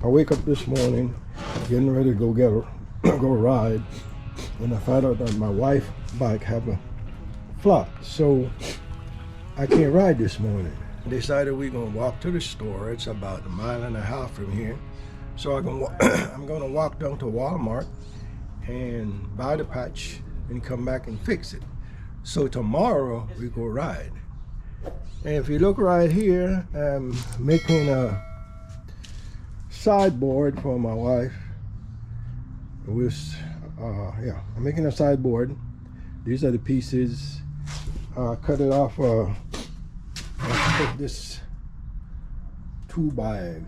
I wake up this morning, getting ready to go ride, and I find out that my wife's bike have a flat, so I can't ride this morning. Decided we're gonna walk to the store. It's about 1.5 miles from here, so I'm gonna walk down to Walmart and buy the patch and come back and fix it. So tomorrow we go ride. And if you look right here, I'm making a sideboard for my wife. With I'm making a sideboard. These are the pieces. Cut it off. I put this 2 by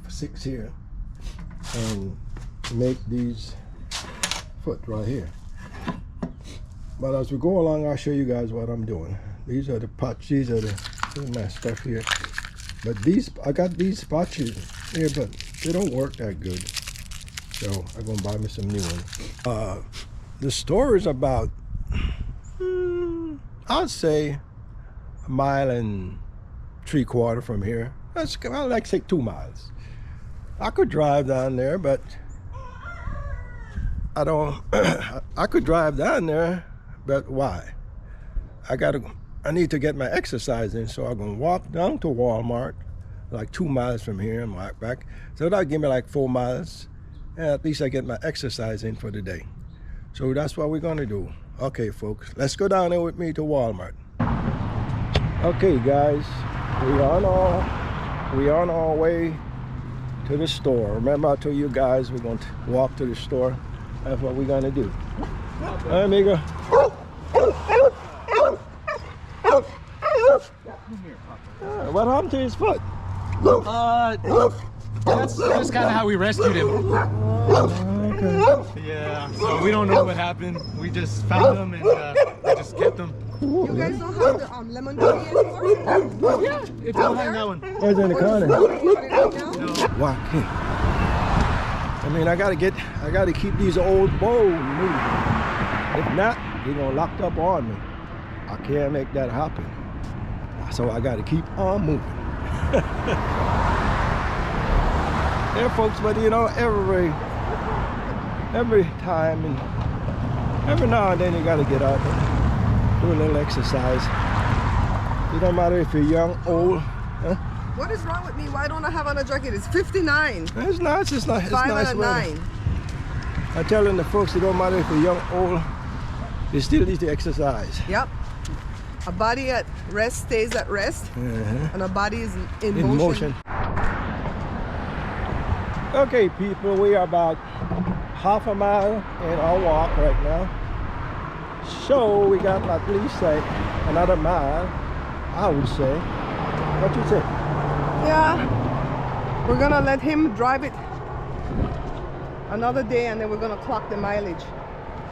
6 here and make these foot right here. But as we go along, I'll show you guys what I'm doing. These are the pots. These are my stuff here. But I got these patches here, but they don't work that good. So I'm gonna buy me some new ones. The store is about, I'd say, 1.75 miles from here. That's like say 2 miles. I could drive down there, but I don't. I could drive down there, but why? I need to get my exercise in, so I'm gonna walk down to Walmart, like 2 miles from here, and walk back. So that'll give me like 4 miles, and at least I get my exercise in for the day. So that's what we're gonna do. Okay, folks, let's go down there with me to Walmart. Okay, guys, we on our way to the store. Remember, I told you guys we're going to walk to the store. That's what we're gonna do. Hi, amigo. What happened to his foot? That's kind of how we rescued him. Okay. Yeah, so we don't know what happened. We just found him and we just kept him. You guys don't have the lemon tree anymore? Yeah, it's behind that one. It's in the corner. No. Walking. I mean, I gotta keep these old bows moving. If not, they're gonna lock up on me. I can't make that happen. So I gotta keep on moving. Yeah, folks, but you know, every time and every now and then you gotta get out and do a little exercise. It don't matter if you're young, old. Huh? What is wrong with me? Why don't I have on a jacket? It's 59. It's nice. It's nice. It's 5 nice and a weather. 9. I'm telling the folks, it don't matter if you're young, old. You still need to exercise. Yep. A body at rest stays at rest, and a body is in motion. Okay, people, we are about 1/2 mile in our walk right now. So we got at least another mile, I would say. What you say? Yeah. We're gonna let him drive it another day, and then we're gonna clock the mileage.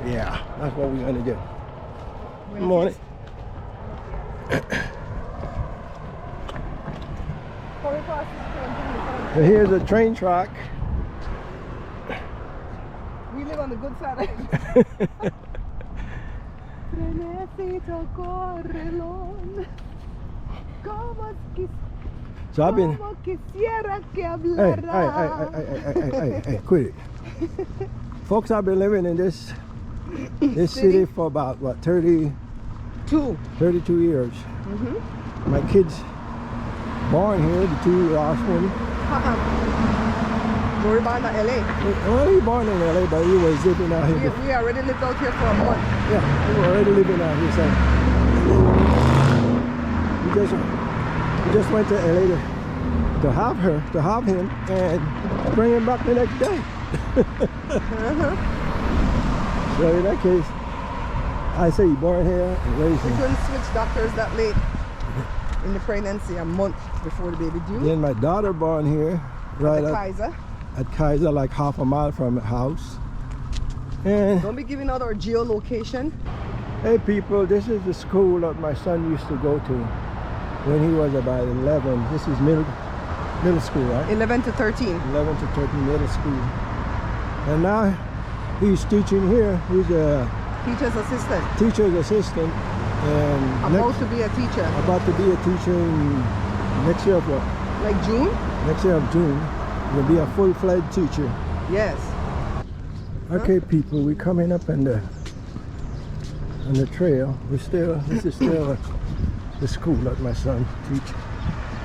Yeah, that's what we're gonna do. Good morning. So here's a train track. We live on the good side. So I've been. Hey, quit it. Folks, I've been living in this city for about what, 32 years. My kids born here, the 2 last one. We were born in LA. Well, he born in LA, but he was living out here. We already lived out here for a month. Yeah, we were already living out here. So we just went to LA to have him and bring him back the next day. So in that case, I say you born here and raised We here. couldn't switch doctors that late in the pregnancy, a month before the baby due. Then my daughter born here, right at Kaiser, like 1/2 mile from the house. And Don't be giving out our geolocation. hey people, this is the school that my son used to go to when he was about 11. This is middle school, right? 11 to 13. 11 to 13, middle school. And now he's teaching here. He's a Teacher's assistant. teacher's assistant. And About to be a teacher. about to be a teacher in next year of what? Like June? Next year of June. You'll be a full-fledged teacher. Yes. Okay, people, we coming up on the trail. This is still the school that my son teach.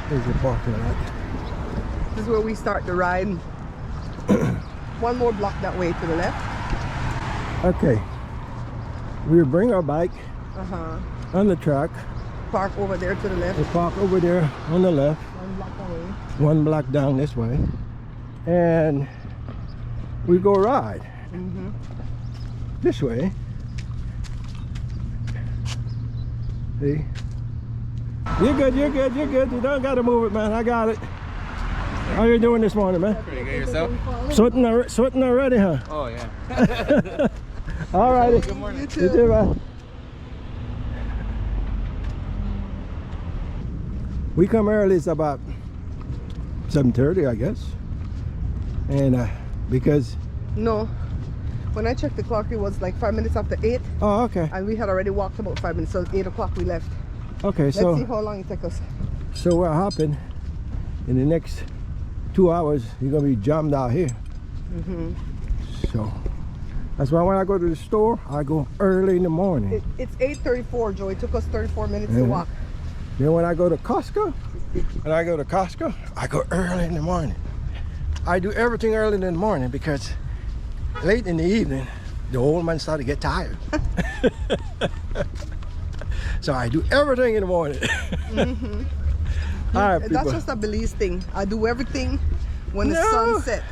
There's the parking lot. This is where we start the ride. One more block that way to the left. Okay, we'll bring our bike Uh-huh. on the track. Park over there to the left. We park over there on the left, One block away. one block down this way, and we go ride this way. See? You're good, you're good, you're good. You don't gotta move it, man. I got it. How you doing this morning, man? Pretty good yourself? Sweating already, huh? Oh yeah. All righty. Good morning. You You too. too, man. We come early. It's about 7:30, I guess. And because No. When I checked the clock, it was like 5 minutes after 8, oh, okay, and we had already walked about 5 minutes. So 8 o'clock we left. okay. Let's see So how long it takes us. we're hopping. In the next 2 hours, you're gonna be jammed out here. So that's why when I go to the store, I go early in the morning. It's 8:34, Joe. It took us 34 minutes to Mhm. walk. Then when I go to Costco, I go early in the morning. I do everything early in the morning because late in the evening, the old man start to get tired. So I do everything in the morning. All right, people. That's just a Belize thing. I do everything when the No. sun set.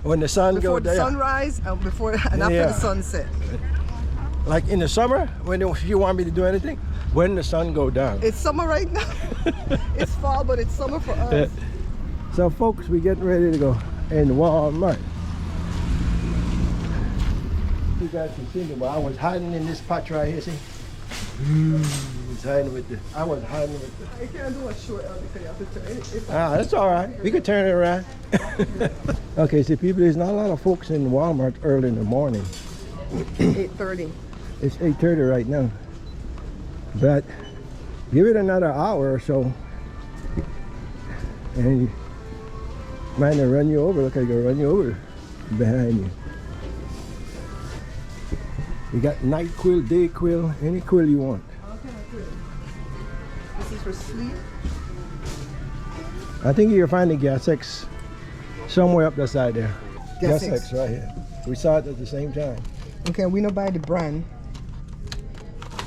When the sun Before goes the down, sunrise and before and after Yeah. the sunset. like in the summer, when you want me to do anything, when the sun go down. It's summer right now. It's fall, but it's summer for us. So folks, we getting ready to go in Walmart. You guys can see me, but I was hiding in this patch right here, see? I was hiding with the... I can't do a short because you have to turn it. That's all right. We can turn it around. Okay, see people, there's not a lot of folks in Walmart early in the morning. 8:30. It's 8:30 right now. But give it another hour or so, and you might not run you over. Look, I go run you over behind you. You got night quill, day quill, any quill you want. This is for sleep. I think you'll find the Gas X somewhere up the side there. Gas Gas X. X right here. We saw it at the same time. Okay, we know by the brand.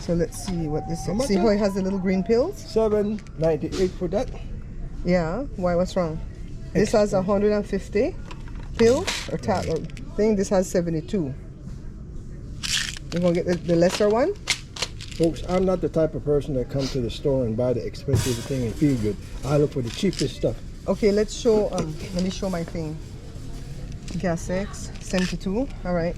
So let's see what this How is. much See is how it? it has the little green pills? $7.98 for that. Yeah. Why? What's wrong? This has 150 pills or thing. This has 72. You're gonna get the lesser one? Folks, I'm not the type of person that comes to the store and buy the expensive thing and feel good. I look for the cheapest stuff. Okay, let's show. Let me show my thing. Gas X 72. All right.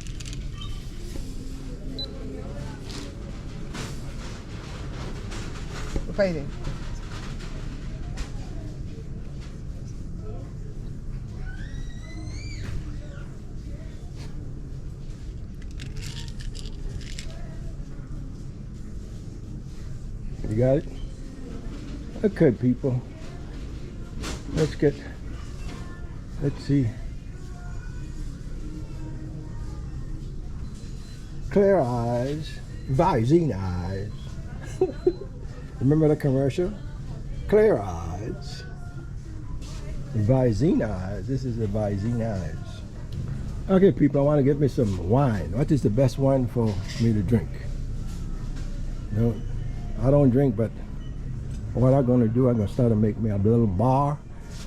We're fighting. You got it? Okay, people. Let's see. Clear eyes, Visine eyes. Remember the commercial? Clear eyes, Visine eyes. This is the Visine eyes. Okay, people, I want to get me some wine. What is the best wine for me to drink? No, I don't drink, but what I'm gonna do, I'm gonna start to make me a little bar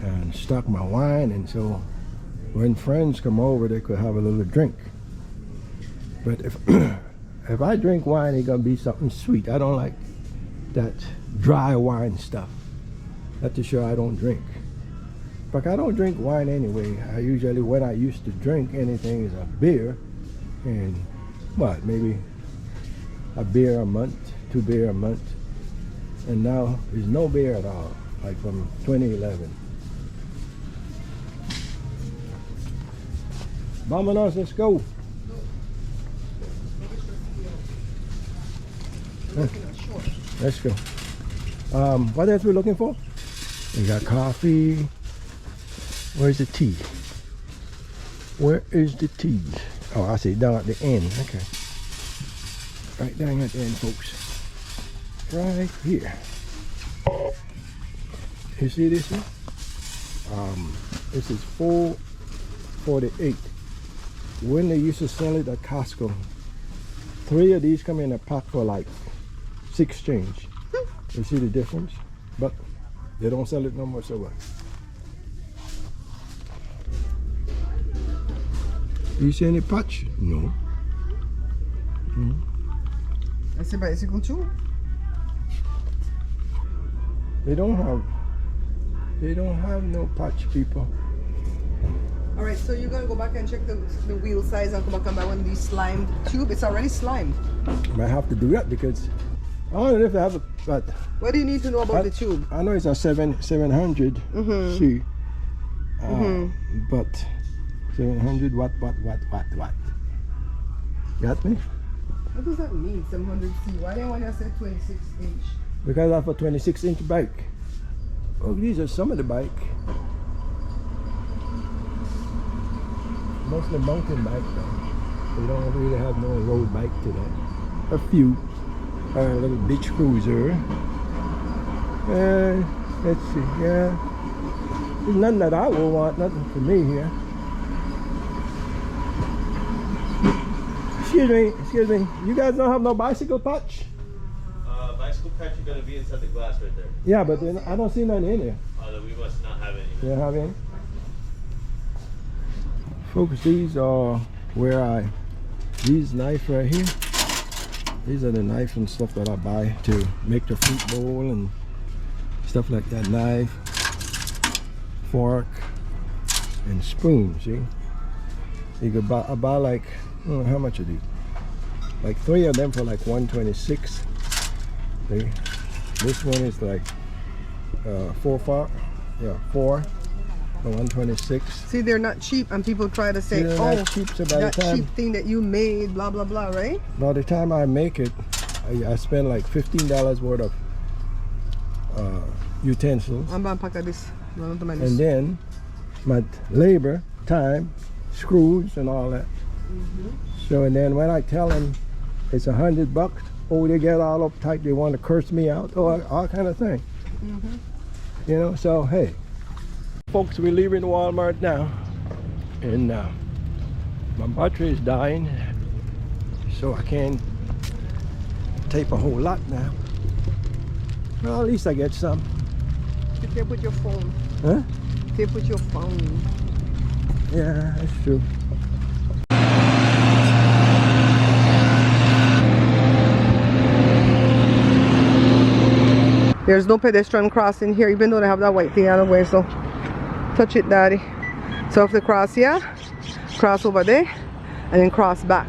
and stock my wine, and so when friends come over, they could have a little drink. But if if I drink wine, it's gonna be something sweet. I don't like that dry wine stuff. That's to show I don't drink. But I don't drink wine anyway. I usually, when I used to drink anything, is a beer, and what, maybe a beer a month, 2 beer a month, and now there's no beer at all, like from 2011. Vámonos, let's go. Let's go. What else we looking for? We got coffee. Where's the tea? Where is the T? Oh, I see down at the end. Okay. Right down at the end, folks. Right here. You see this here? This is $4.48. When they used to sell it at Costco, 3 of these come in a pack for like 6 change. You see the difference? But they don't sell it no more, so what? You see any patch? No. That's a bicycle too. They don't have no patch, people. All right, so you're gonna go back and check the wheel size and come back and buy one of these slime tube. It's already slimed. Might have to do that because I don't know if they have a, but What do you need to know about the tube? I know it's a 700 C. But 700 what? Got me? What does that mean, 700C? Why didn't I say 26 inch? Because I have a 26-inch bike. Oh, these are some of the bike. Mostly mountain bike though. They don't really have no road bike today. A few. A little beach cruiser. Let's see, yeah. There's nothing that I will want, nothing for me here. Excuse me. You guys don't have no bicycle patch? Bicycle patch is gonna be inside the glass right there. Yeah, but then I don't see none in there. Then we must not have any. You don't have any? Folks, these are where these knives right here, these are the knives and stuff that I buy to make the fruit bowl and stuff like that. Knife, fork, and spoon, see? You could buy, I buy like, I don't know how much are these? Like 3 of them for like $126. See? This one is like 4 for $126. See, they're not cheap, and people try to say, They're oh, not cheap, so by the that time, cheap thing that you made, blah, blah, blah, right? by the time I make it, I spend like $15 worth of utensils. I'm gonna pack this. And then my labor, time, screws and all that. So, and then when I tell them it's $100, oh, they get all uptight, they want to curse me out, or all kind of thing. You know, so hey. Folks, we're leaving Walmart now, and my battery is dying, so I can't tape a whole lot now. Well, at least I get some. You tape with your phone. Huh? Tape with your phone. Yeah, that's true. There's no pedestrian crossing here, even though they have that white thing on the way, so touch it, daddy. So if they cross here, cross over there, and then cross back.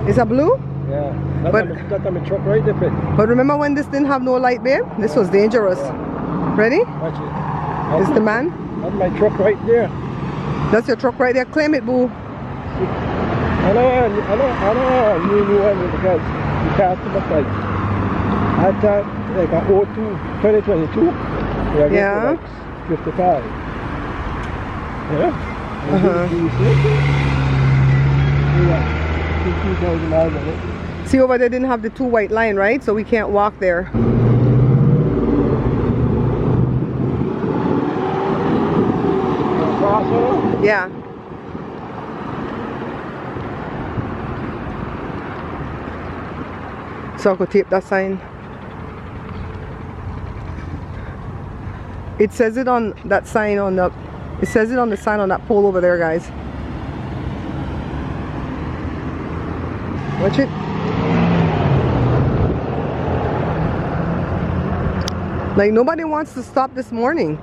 Is that blue? Yeah, But- that's my truck right there. But remember when this didn't have no light, babe? This was dangerous. Ready? Watch it. This is the man. That's my truck right there. That's your truck right there. Claim it, boo. I don't new one because the customer like I thought like an 2022. Yeah. Like 55. Yeah. Yeah. 15,000 miles on it. See, over there didn't have the 2 white line, right? So we can't walk there. Crossover? Yeah. So I could tape that sign. It says it on that sign on the, it says it on the sign on that pole over there, guys. Watch it. Like nobody wants to stop this morning.